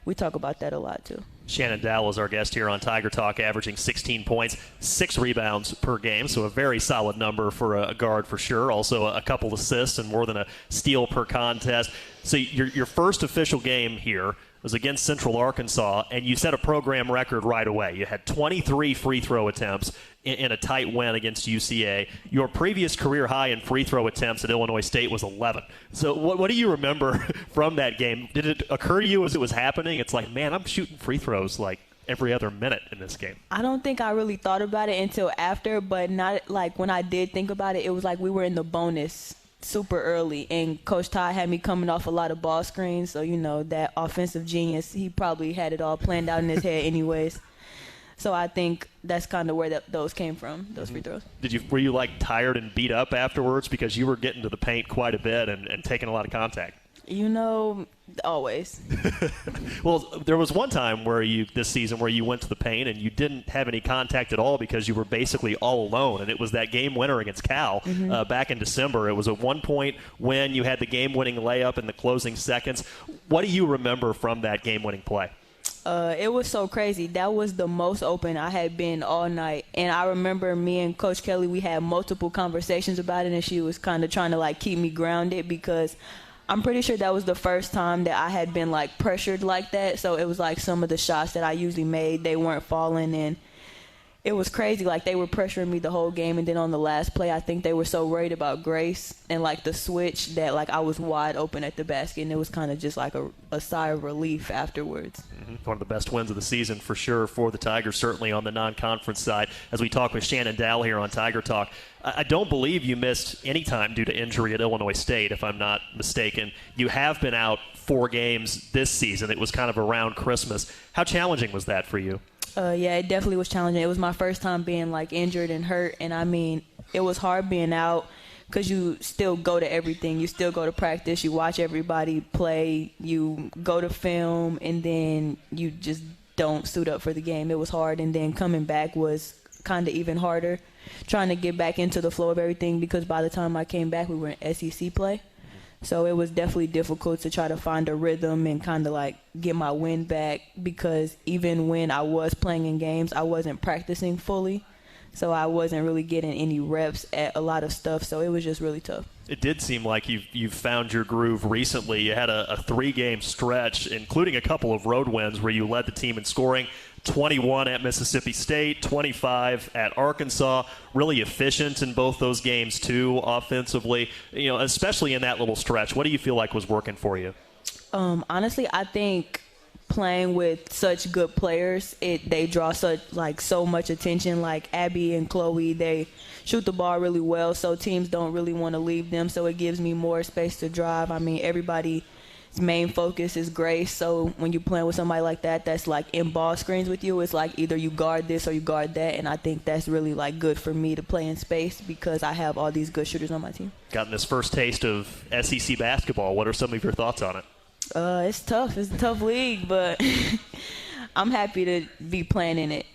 we talk about that a lot too. Shannon Dowell is our guest here on Tiger Talk, averaging 16 points, 6 rebounds per game, so a very solid number for a guard for sure. Also a couple assists and more than a steal per contest. So your first official game here was against Central Arkansas, and you set a program record right away. You had 23 free throw attempts in a tight win against UCA. Your previous career high in free throw attempts at Illinois State was 11. So what do you remember from that game? Did it occur to you as it was happening? It's like, man, I'm shooting free throws like every other minute in this game. I don't think I really thought about it until after, but not like when I did think about it, it was like we were in the bonus super early, and Coach Todd had me coming off a lot of ball screens, so that offensive genius, he probably had it all planned out in his head anyways. So I think that's kind of where those came from, those free throws. Were you like tired and beat up afterwards because you were getting to the paint quite a bit and taking a lot of contact? Always. Well, there was one time this season where you went to the paint and you didn't have any contact at all because you were basically all alone, and it was that game winner against Cal back in December. It was a 1-point win. You had the game-winning layup in the closing seconds. What do you remember from that game-winning play? It was so crazy. That was the most open I had been all night. And I remember me and Coach Kellie, we had multiple conversations about it, and she was kind of trying to keep me grounded because I'm pretty sure that was the first time that I had been pressured like that. So it was some of the shots that I usually made, they weren't falling, and it was crazy. They were pressuring me the whole game, and then on the last play, I think they were so worried about Grace and the switch that I was wide open at the basket, and it was kind of just a sigh of relief afterwards. One of the best wins of the season for sure for the Tigers, certainly on the non-conference side. As we talk with Shannon Dowell here on Tiger Talk, I don't believe you missed any time due to injury at Illinois State, if I'm not mistaken. You have been out 4 games this season. It was kind of around Christmas. How challenging was that for you? Yeah, it definitely was challenging. It was my first time being injured and hurt, and I mean, it was hard being out because you still go to everything. You still go to practice. You watch everybody play. You go to film, and then you just don't suit up for the game. It was hard, and then coming back was kind of even harder, trying to get back into the flow of everything because by the time I came back, we were in SEC play. So it was definitely difficult to try to find a rhythm and kind of get my wind back because even when I was playing in games, I wasn't practicing fully. So I wasn't really getting any reps at a lot of stuff. So it was just really tough. It did seem like you've found your groove recently. You had a 3-game stretch, including a couple of road wins where you led the team in scoring. 21 at Mississippi State, 25 at Arkansas. Really efficient in both those games, too, offensively, especially in that little stretch. What do you feel like was working for you? Honestly, I think playing with such good players, they draw so much attention. Like Abby and Chloe, they shoot the ball really well, so teams don't really want to leave them, so it gives me more space to drive. I mean, everybody's main focus is Grace, so when you're playing with somebody like that that's in ball screens with you, it's either you guard this or you guard that, and I think that's really good for me to play in space because I have all these good shooters on my team. Gotten this first taste of SEC basketball. What are some of your thoughts on it? It's tough. It's a tough league, but I'm happy to be playing in it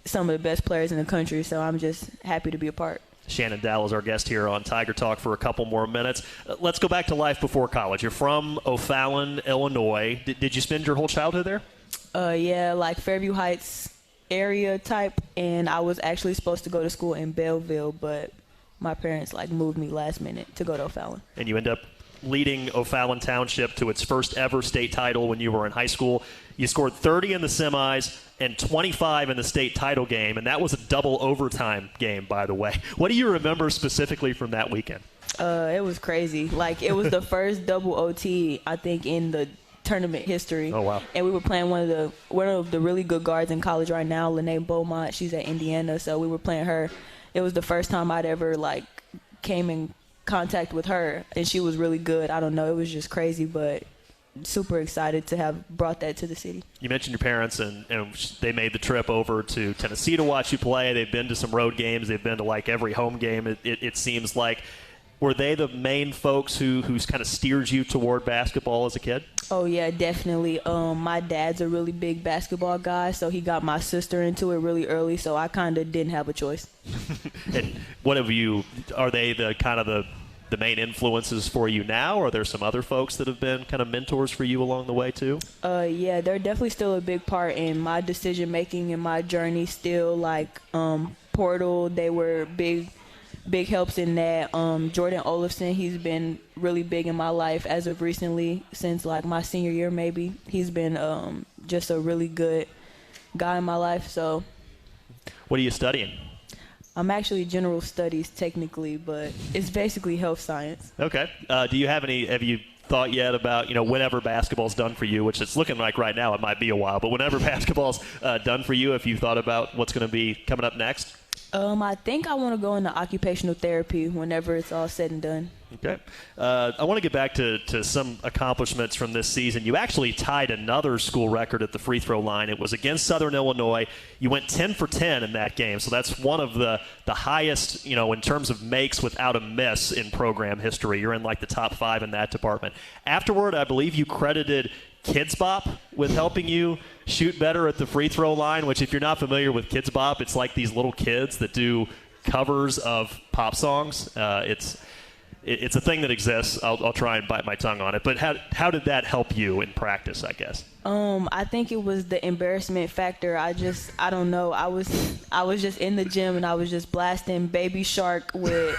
some of the best players in the country, so I'm just happy to be a part. Shannon Dowell is our guest here on Tiger Talk for a couple more minutes. Let's go back to life before college. You're from O'Fallon, Illinois. Did you spend your whole childhood there? Yeah, Fairview Heights area type, and I was actually supposed to go to school in Belleville, but my parents moved me last minute to go to O'Fallon. And you end up leading O'Fallon Township to its first ever state title when you were in high school. You scored 30 in the semis and 25 in the state title game, and that was a double overtime game, by the way. What do you remember specifically from that weekend? It was crazy. It was the first double OT, I think, in the tournament history. Oh, wow. And we were playing one of the really good guards in college right now, Lene Beaumont. She's at Indiana, so we were playing her. It was the first time I'd ever, came in contact with her, and she was really good. I don't know. It was just crazy, but super excited to have brought that to the city. You mentioned your parents, and they made the trip over to Tennessee to watch you play. They've been to some road games. They've been to every home game, it seems like. Were they the main folks who kind of steered you toward basketball as a kid? Oh, yeah, definitely. My dad's a really big basketball guy, so he got my sister into it really early, so I kind of didn't have a choice. And are they the kind of the the main influences for you now? Or are there some other folks that have been kind of mentors for you along the way too? Yeah, they're definitely still a big part in my decision making and my journey still. Like Portal, they were big helps in that. Jordan Olafson, he's been really big in my life as of recently, since like my senior year maybe. He's been just a really good guy in my life. So, what are you studying? I'm actually general studies technically, but it's basically health science. Okay. Have you thought yet about, whenever basketball's done for you, which it's looking like right now it might be a while, but whenever basketball's done for you, if you thought about what's going to be coming up next? I think I want to go into occupational therapy whenever it's all said and done. Okay. I want to get back to some accomplishments from this season. You actually tied another school record at the free throw line. It was against Southern Illinois. You went 10 for 10 in that game, so that's one of the highest, in terms of makes without a miss in program history. You're in like the top 5 in that department. Afterward, I believe you credited Kids Bop with helping you shoot better at the free throw line, which if you're not familiar with Kids Bop, it's like these little kids that do covers of pop songs. It's a thing that exists. I'll try and bite my tongue on it. But how did that help you in practice, I guess? I think it was the embarrassment factor. I don't know. I was just in the gym and I was just blasting Baby Shark with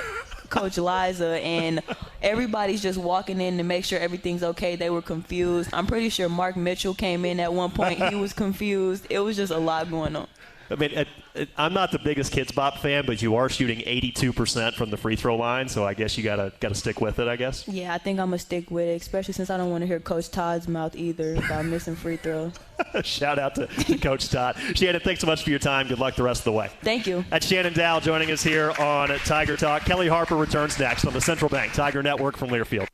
Coach Liza, and everybody's just walking in to make sure everything's okay. They were confused. I'm pretty sure Mark Mitchell came in at one point. He was confused. It was just a lot going on. I mean, I'm not the biggest Kids Bop fan, but you are shooting 82% from the free throw line, so I guess you gotta stick with it, I guess. Yeah, I think I'm gonna stick with it, especially since I don't want to hear Coach Todd's mouth either about missing free throws. Shout out to Coach Todd. Shannon, thanks so much for your time. Good luck the rest of the way. Thank you. That's Shannon Dowell joining us here on Tiger Talk. Kellie Harper returns next on the Central Bank Tiger Network from Learfield.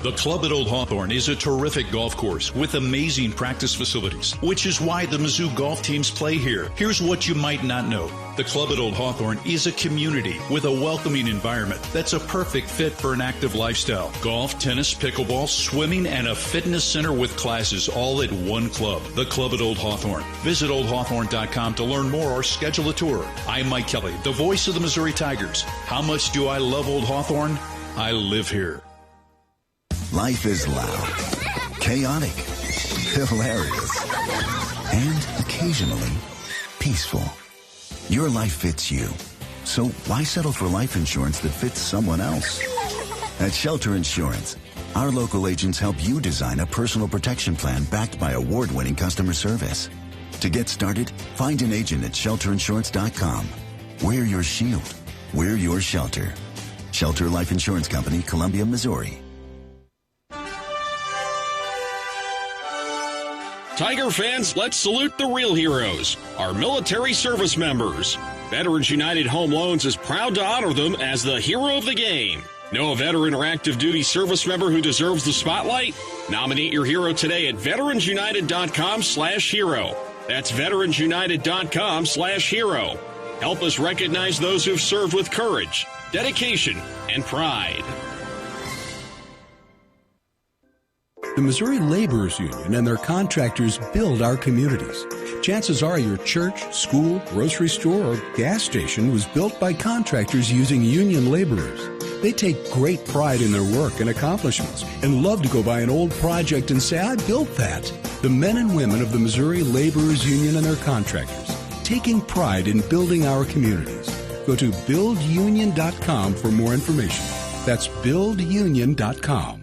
The Club at Old Hawthorne is a terrific golf course with amazing practice facilities, which is why the Mizzou golf teams play here. Here's what you might not know. The Club at Old Hawthorne is a community with a welcoming environment that's a perfect fit for an active lifestyle. Golf, tennis, pickleball, swimming, and a fitness center with classes all at one club. The Club at Old Hawthorne. Visit oldhawthorne.com to learn more or schedule a tour. I'm Mike Kelly, the voice of the Missouri Tigers. How much do I love Old Hawthorne? I live here. Life is loud, chaotic, hilarious, and occasionally peaceful. Your life fits you. So why settle for life insurance that fits someone else? At Shelter Insurance, our local agents help you design a personal protection plan backed by award-winning customer service. To get started, find an agent at shelterinsurance.com. We're your shield. We're your shelter. Shelter Life Insurance Company, Columbia, Missouri. Tiger fans, let's salute the real heroes, our military service members. Veterans United Home Loans is proud to honor them as the hero of the game. Know a veteran or active duty service member who deserves the spotlight? Nominate your hero today at veteransunited.com/hero. That's veteransunited.com/hero. Help us recognize those who've served with courage, dedication, and pride. The Missouri Laborers Union and their contractors build our communities. Chances are your church, school, grocery store, or gas station was built by contractors using union laborers. They take great pride in their work and accomplishments and love to go by an old project and say, I built that. The men and women of the Missouri Laborers Union and their contractors, taking pride in building our communities. Go to buildunion.com for more information. That's buildunion.com.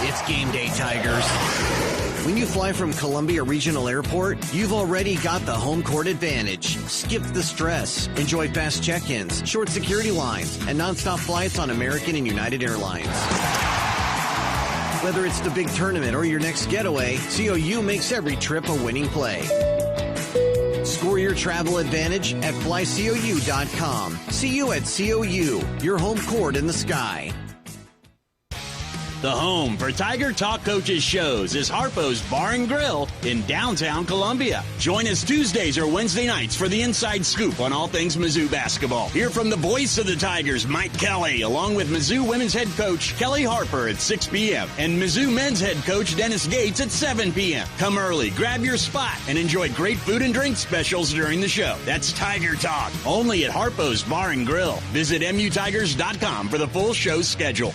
It's game day, Tigers. When you fly from Columbia Regional Airport, you've already got the home court advantage. Skip the stress. Enjoy fast check-ins, short security lines, and nonstop flights on American and United Airlines. Whether it's the big tournament or your next getaway, COU makes every trip a winning play. Score your travel advantage at flycou.com. See you at COU, your home court in the sky. The home for Tiger Talk Coaches shows is Harpo's Bar and Grill in downtown Columbia. Join us Tuesdays or Wednesday nights for the inside scoop on all things Mizzou basketball. Hear from the voice of the Tigers, Mike Kelly, along with Mizzou women's head coach Kellie Harper at 6 p.m. and Mizzou men's head coach Dennis Gates at 7 p.m. Come early, grab your spot, and enjoy great food and drink specials during the show. That's Tiger Talk, only at Harpo's Bar and Grill. Visit MUTigers.com for the full show schedule.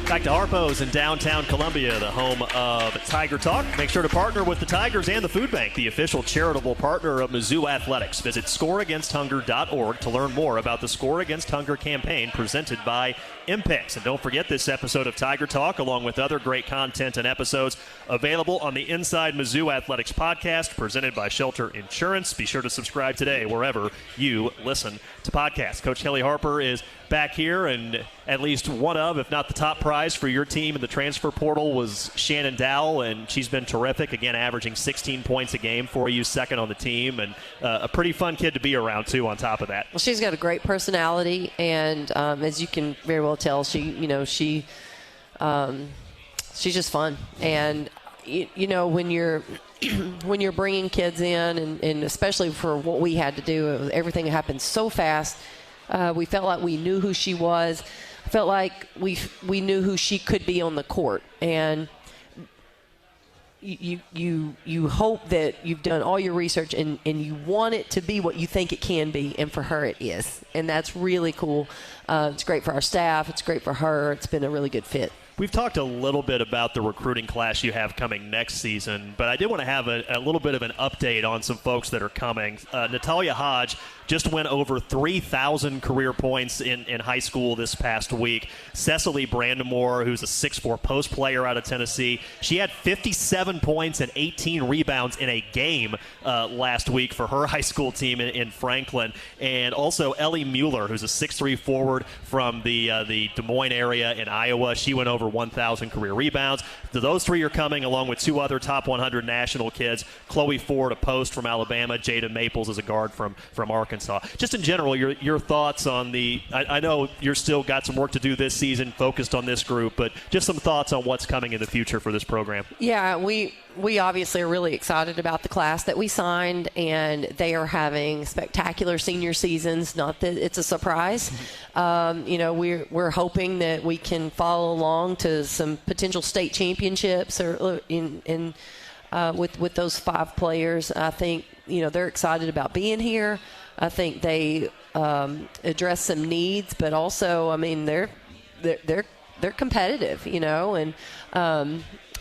Back to Harpo's in downtown Columbia, the home of Tiger Talk. Make sure to partner with the Tigers and the Food Bank, the official charitable partner of Mizzou Athletics. Visit scoreagainsthunger.org to learn more about the Score Against Hunger campaign presented by MPEX. And don't forget this episode of Tiger Talk, along with other great content and episodes, available on the Inside Mizzou Athletics podcast presented by Shelter Insurance. Be sure to subscribe today wherever you listen to podcasts. Coach Kellie Harper is back here, and at least one of, if not the top prize for your team in the transfer portal was Shannon Dowell, and she's been terrific, again averaging 16 points a game for you, second on the team, and a pretty fun kid to be around too on top of that. Well, she's got a great personality, and as you can very well tell, she's just fun. And when you're bringing kids in, and especially for what we had to do, everything happened so fast. We felt like we knew who she was. I felt like we knew who she could be on the court. And you hope that you've done all your research and you want it to be what you think it can be, and for her it is. And that's really cool. It's great for our staff. It's great for her. It's been a really good fit. We've talked a little bit about the recruiting class you have coming next season, but I did want to have a little bit of an update on some folks that are coming. Natalia Hodge just went over 3,000 career points in high school this past week. Cecily Brandamore, who's a 6'4" post player out of Tennessee, she had 57 points and 18 rebounds in a game last week for her high school team in Franklin. And also Ellie Mueller, who's a 6'3" forward from the Des Moines area in Iowa. She went over 1,000 career rebounds. Those three are coming, along with two other top 100 national kids. Chloe Ford, a post from Alabama. Jada Maples is a guard from Arkansas. Just in general, your thoughts on I know you're still got some work to do this season focused on this group, but just some thoughts on what's coming in the future for this program. Yeah, we obviously are really excited about the class that we signed, and they are having spectacular senior seasons. Not that it's a surprise. We're hoping that we can follow along to some potential state championships or with those 5 players. I think they're excited about being here. I think they address some needs, but also they're competitive, and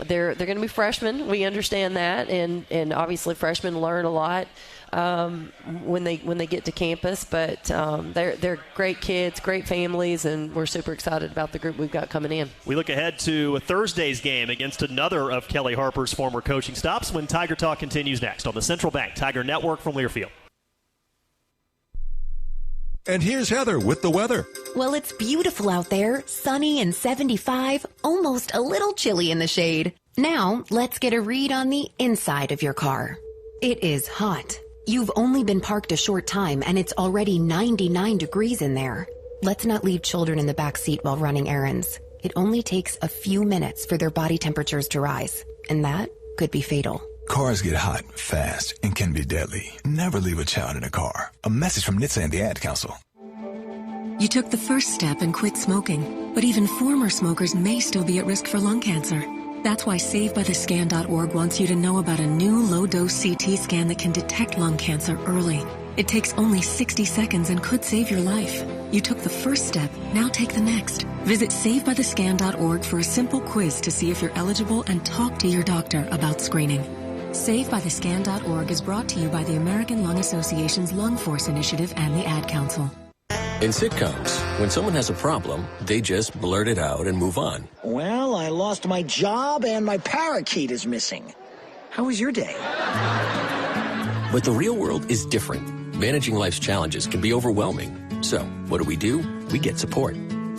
they're going to be freshmen. We understand that, and obviously freshmen learn a lot when they get to campus. But they're great kids, great families, and we're super excited about the group we've got coming in. We look ahead to Thursday's game against another of Kellie Harper's former coaching stops when Tiger Talk continues next on the Central Bank Tiger Network from Learfield. And here's Heather with the weather. Well, it's beautiful out there, sunny and 75, almost a little chilly in the shade. Now, let's get a read on the inside of your car. It is hot. You've only been parked a short time and it's already 99 degrees in there. Let's not leave children in the back seat while running errands. It only takes a few minutes for their body temperatures to rise, and that could be fatal. Cars get hot fast and can be deadly. Never leave a child in a car. A message from NHTSA and the Ad Council. You took the first step and quit smoking, but even former smokers may still be at risk for lung cancer. That's why SaveByTheScan.org wants you to know about a new low-dose CT scan that can detect lung cancer early. It takes only 60 seconds and could save your life. You took the first step, now take the next. Visit SaveByTheScan.org for a simple quiz to see if you're eligible and talk to your doctor about screening. SaveByTheScan.org is brought to you by the American Lung Association's Lung Force Initiative and the Ad Council. In sitcoms, when someone has a problem, they just blurt it out and move on. Well, I lost my job and my parakeet is missing. How was your day? But the real world is different. Managing life's challenges can be overwhelming. So, what do? We get support.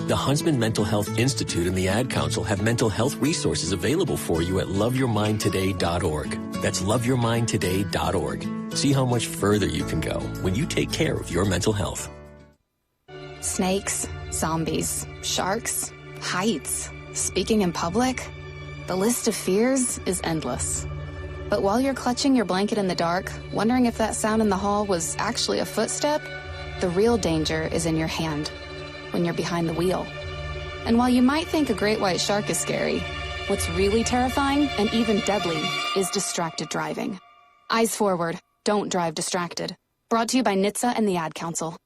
The Huntsman Mental Health Institute and the Ad Council have mental health resources available for you at loveyourmindtoday.org. That's loveyourmindtoday.org. See how much further you can go when you take care of your mental health. Snakes, zombies, sharks, heights, speaking in public. The list of fears is endless. But while you're clutching your blanket in the dark, wondering if that sound in the hall was actually a footstep, the real danger is in your hand, when you're behind the wheel. And while you might think a great white shark is scary, what's really terrifying and even deadly is distracted driving. Eyes forward, don't drive distracted. Brought to you by NHTSA and the Ad Council.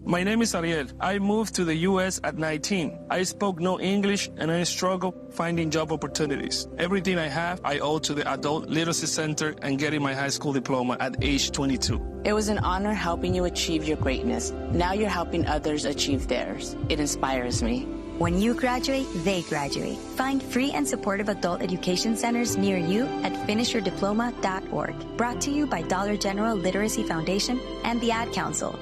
My name is Ariel. I moved to the U.S. at 19. I spoke no English and I struggled finding job opportunities. Everything I have, I owe to the Adult Literacy Center and getting my high school diploma at age 22. It was an honor helping you achieve your greatness. Now you're helping others achieve theirs. It inspires me. When you graduate, they graduate. Find free and supportive adult education centers near you at finishyourdiploma.org. Brought to you by Dollar General Literacy Foundation and the Ad Council.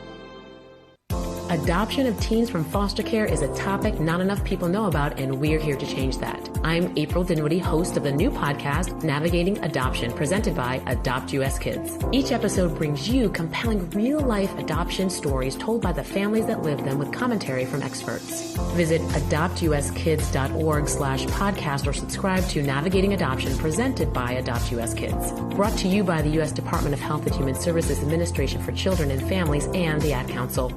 Adoption of teens from foster care is a topic not enough people know about, and we're here to change that. I'm April Dinwiddie, host of the new podcast, Navigating Adoption, presented by Adopt US Kids. Each episode brings you compelling real-life adoption stories told by the families that live them with commentary from experts. Visit adoptuskids.org/podcast or subscribe to Navigating Adoption, presented by Adopt US Kids. Brought to you by the U.S. Department of Health and Human Services Administration for Children and Families and the Ad Council.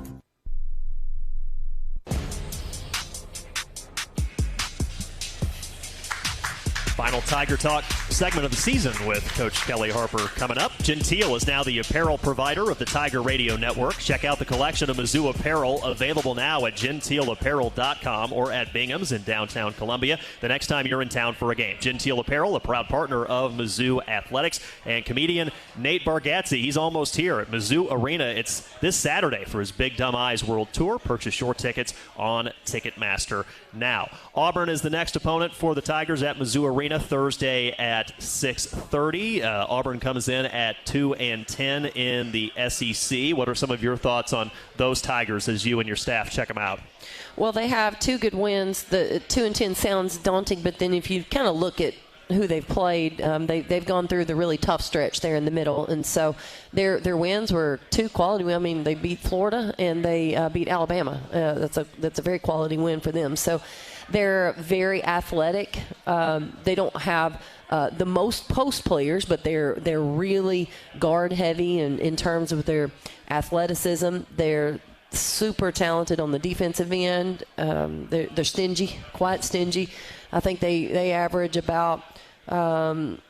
Final Tiger Talk segment of the season with Coach Kellie Harper coming up. Gentile is now the apparel provider of the Tiger Radio Network. Check out the collection of Mizzou apparel available now at gentileapparel.com or at Bingham's in downtown Columbia the next time you're in town for a game. Gentile Apparel, a proud partner of Mizzou Athletics, and comedian Nate Bargatze. He's almost here at Mizzou Arena. It's this Saturday for his Big Dumb Eyes World Tour. Purchase your tickets on Ticketmaster now. Auburn is the next opponent for the Tigers at Mizzou Arena Thursday at 6:30. Auburn comes in at 2-10 in the SEC. What are some of your thoughts on those Tigers as you and your staff check them out? Well, they have two good wins. The 2-10 sounds daunting, but then if you kind of look at who they've played, they've gone through the really tough stretch there in the middle, and so their wins were two quality. I mean, they beat Florida and they beat Alabama. That's a very quality win for them. So they're very athletic. They don't have the most post players, but they're really guard heavy in terms of their athleticism. They're super talented on the defensive end. They're stingy, quite stingy. I think they average about 20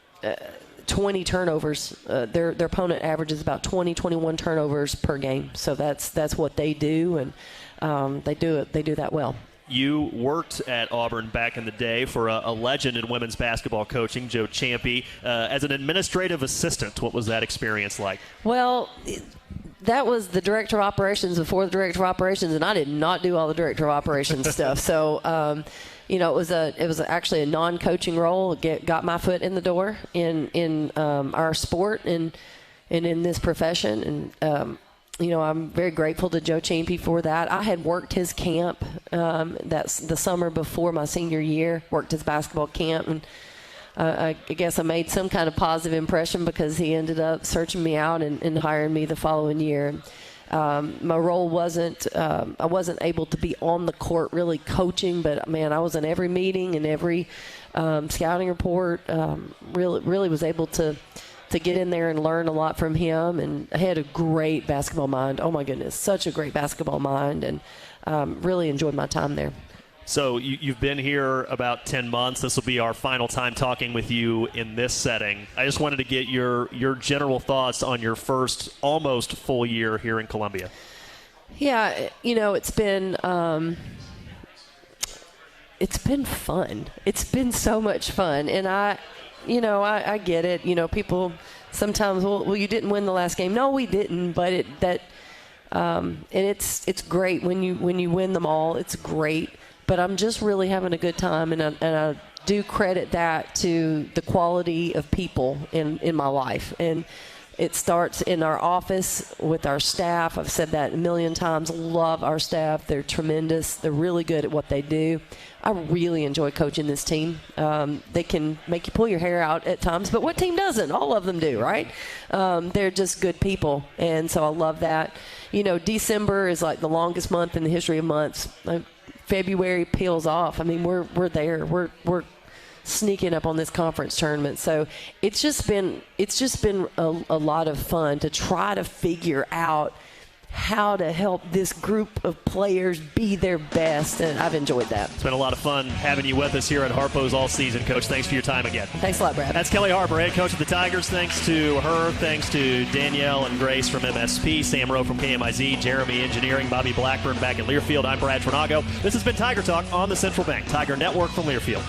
turnovers. Their opponent averages about 21 turnovers per game. So that's what they do, and they do that well. You worked at Auburn back in the day for a legend in women's basketball coaching, Joe Ciampi. As an administrative assistant, what was that experience like? Well, that was the director of operations before the director of operations, and I did not do all the director of operations stuff. So, it was actually a non-coaching role. Got my foot in the door in our sport and in this profession, and I'm very grateful to Joe Ciampi for that. I had worked his camp. That's the summer before my senior year. Worked his basketball camp, and I guess I made some kind of positive impression because he ended up searching me out and hiring me the following year. My role wasn't I wasn't able to be on the court really coaching, but man, I was in every meeting and every scouting report. Really was able to get in there and learn a lot from him, and I had a great basketball mind. Oh my goodness, such a great basketball mind, and really enjoyed my time there. So you've been here about 10 months. This will be our final time talking with you in this setting. I just wanted to get your general thoughts on your first almost full year here in Columbia. Yeah, it's been fun. It's been so much fun, and I get it. People sometimes, well, you didn't win the last game. No, we didn't, but and it's great when you win them all. It's great. But I'm just really having a good time, and I do credit that to the quality of people in my life. And It starts in our office with our staff. I've said that a million times. Love our staff. They're tremendous. They're really good at what they do. I really enjoy coaching this team. They can make you pull your hair out at times, but what team doesn't? All of them do, right? They're just good people, and so I love that. You know, December is like the longest month in the history of months. February peels off. I mean, we're there. We're sneaking up on this conference tournament. So it's just been a lot of fun to try to figure out how to help this group of players be their best, and I've enjoyed that. It's been a lot of fun having you with us here at Harpo's all season, Coach. Thanks for your time again. Thanks a lot, Brad. That's Kellie Harper, head coach of the Tigers. Thanks to her. Thanks to Danielle and Grace from MSP, Sam Rowe from KMIZ, Jeremy Engineering, Bobby Blackburn back in Learfield. I'm Brad Trinago. This has been Tiger Talk on the Central Bank Tiger Network from Learfield.